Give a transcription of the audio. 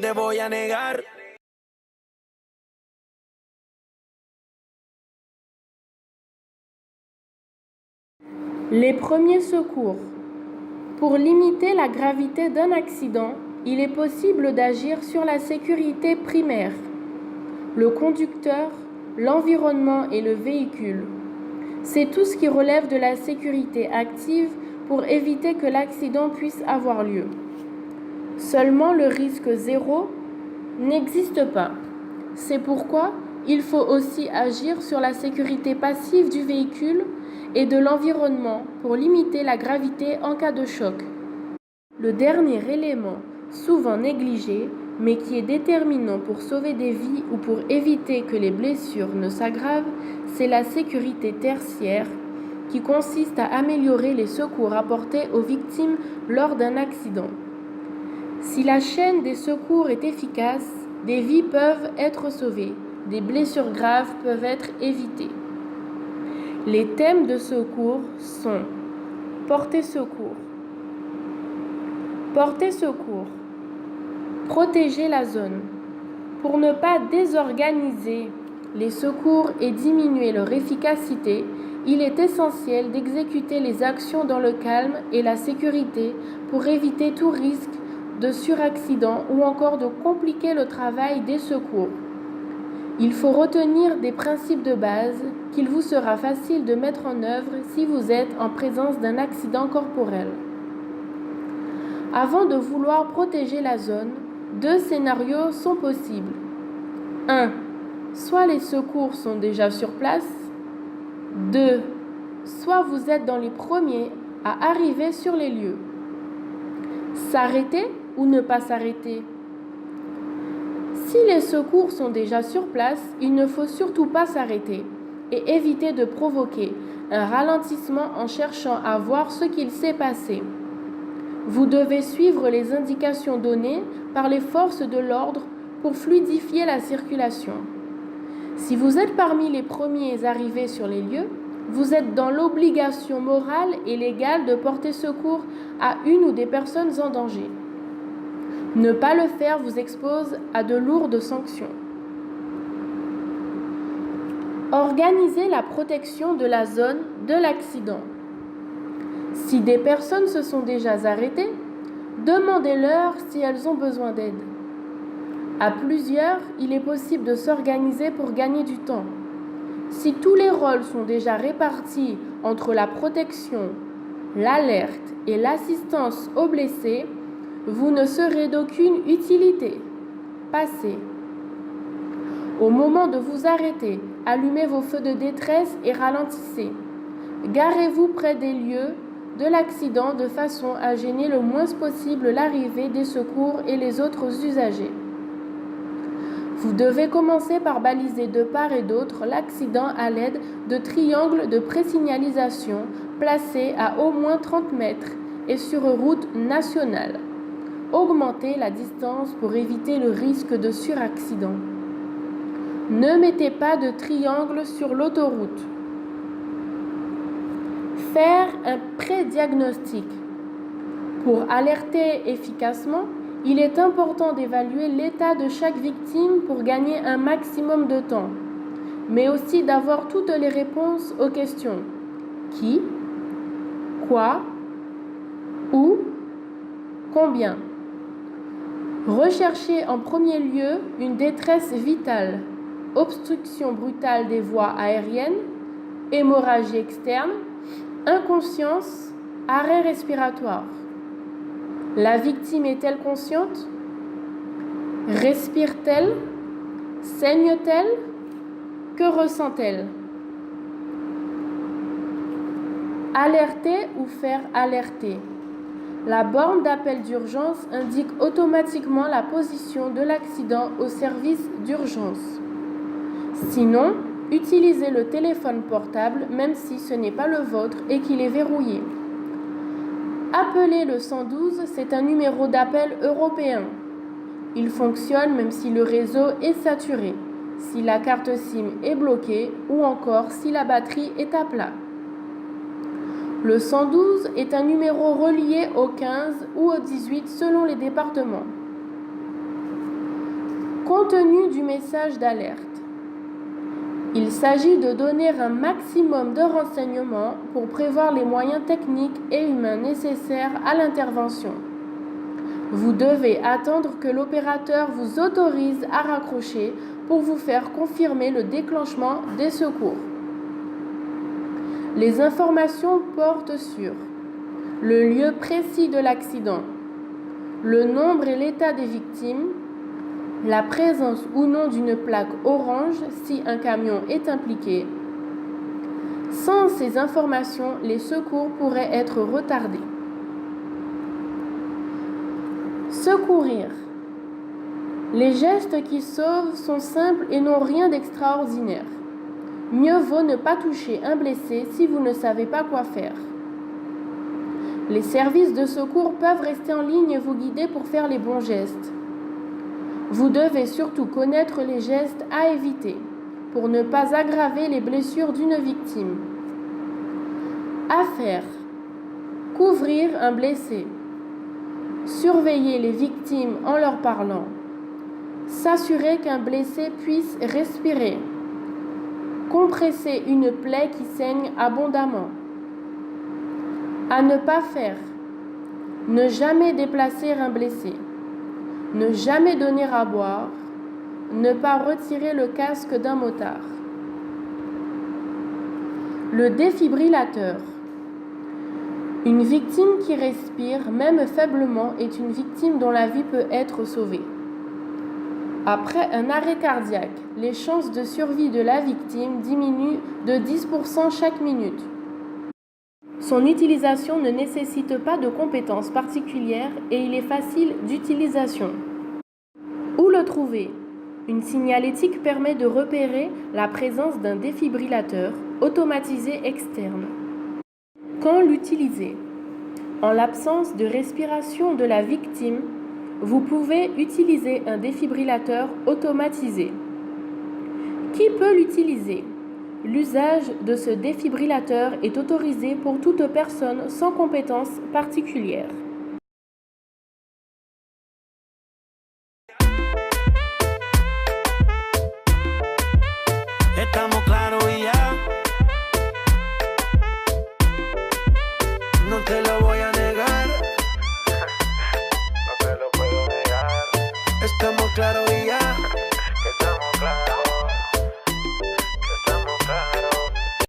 te voy a negar. Les premiers secours. Pour limiter la gravité d'un accident, il est possible d'agir sur la sécurité primaire, le conducteur, l'environnement et le véhicule. C'est tout ce qui relève de la sécurité active pour éviter que l'accident puisse avoir lieu. Seulement le risque zéro n'existe pas. C'est pourquoi il faut aussi agir sur la sécurité passive du véhicule et de l'environnement pour limiter la gravité en cas de choc. Le dernier élément, souvent négligé, mais qui est déterminant pour sauver des vies ou pour éviter que les blessures ne s'aggravent, c'est la sécurité tertiaire, qui consiste à améliorer les secours apportés aux victimes lors d'un accident. Si la chaîne des secours est efficace, des vies peuvent être sauvées, des blessures graves peuvent être évitées. Les thèmes de secours sont porter secours. Porter secours. Protéger la zone. Pour ne pas désorganiser les secours et diminuer leur efficacité, il est essentiel d'exécuter les actions dans le calme et la sécurité pour éviter tout risque de suraccident ou encore de compliquer le travail des secours. Il faut retenir des principes de base qu'il vous sera facile de mettre en œuvre si vous êtes en présence d'un accident corporel. Avant de vouloir protéger la zone, 2 scénarios sont possibles. 1. Soit les secours sont déjà sur place. 2. Soit vous êtes dans les premiers à arriver sur les lieux. S'arrêter ou ne pas s'arrêter? Si les secours sont déjà sur place, il ne faut surtout pas s'arrêter et éviter de provoquer un ralentissement en cherchant à voir ce qu'il s'est passé. Vous devez suivre les indications données par les forces de l'ordre pour fluidifier la circulation. Si vous êtes parmi les premiers arrivés sur les lieux, vous êtes dans l'obligation morale et légale de porter secours à une ou des personnes en danger. Ne pas le faire vous expose à de lourdes sanctions. Organisez la protection de la zone de l'accident. Si des personnes se sont déjà arrêtées, demandez-leur si elles ont besoin d'aide. À plusieurs, il est possible de s'organiser pour gagner du temps. Si tous les rôles sont déjà répartis entre la protection, l'alerte et l'assistance aux blessés, vous ne serez d'aucune utilité. Passez. Au moment de vous arrêter, allumez vos feux de détresse et ralentissez. Garez-vous près des lieux de l'accident de façon à gêner le moins possible l'arrivée des secours et les autres usagers. Vous devez commencer par baliser de part et d'autre l'accident à l'aide de triangles de présignalisation placés à au moins 30 mètres et sur route nationale. Augmentez la distance pour éviter le risque de suraccident. Ne mettez pas de triangle sur l'autoroute. Faire un pré-diagnostic. Pour alerter efficacement, il est important d'évaluer l'état de chaque victime pour gagner un maximum de temps, mais aussi d'avoir toutes les réponses aux questions. Qui? Quoi? Où? Combien? Recherchez en premier lieu une détresse vitale, obstruction brutale des voies aériennes, hémorragie externe, inconscience, arrêt respiratoire. La victime est-elle consciente? Respire-t-elle? Saigne-t-elle? Que ressent-elle? Alerter ou faire alerter. La borne d'appel d'urgence indique automatiquement la position de l'accident au service d'urgence. Sinon, utilisez le téléphone portable même si ce n'est pas le vôtre et qu'il est verrouillé. Appelez le 112, c'est un numéro d'appel européen. Il fonctionne même si le réseau est saturé, si la carte SIM est bloquée ou encore si la batterie est à plat. Le 112 est un numéro relié au 15 ou au 18 selon les départements. Contenu du message d'alerte. Il s'agit de donner un maximum de renseignements pour prévoir les moyens techniques et humains nécessaires à l'intervention. Vous devez attendre que l'opérateur vous autorise à raccrocher pour vous faire confirmer le déclenchement des secours. Les informations portent sur le lieu précis de l'accident, le nombre et l'état des victimes, la présence ou non d'une plaque orange si un camion est impliqué. Sans ces informations, les secours pourraient être retardés. Secourir. Les gestes qui sauvent sont simples et n'ont rien d'extraordinaire. Mieux vaut ne pas toucher un blessé si vous ne savez pas quoi faire. Les services de secours peuvent rester en ligne et vous guider pour faire les bons gestes. Vous devez surtout connaître les gestes à éviter pour ne pas aggraver les blessures d'une victime. À faire. Couvrir un blessé. Surveiller les victimes en leur parlant. S'assurer qu'un blessé puisse respirer. Compresser une plaie qui saigne abondamment. À ne pas faire. Ne jamais déplacer un blessé. Ne jamais donner à boire. Ne pas retirer le casque d'un motard. Le défibrillateur. Une victime qui respire, même faiblement, est une victime dont la vie peut être sauvée. Après un arrêt cardiaque, les chances de survie de la victime diminuent de 10% chaque minute. Son utilisation ne nécessite pas de compétences particulières et il est facile d'utilisation. Où le trouver? Une signalétique permet de repérer la présence d'un défibrillateur automatisé externe. Quand l'utiliser? En l'absence de respiration de la victime, vous pouvez utiliser un défibrillateur automatisé. Qui peut l'utiliser? L'usage de ce défibrillateur est autorisé pour toute personne sans compétences particulières.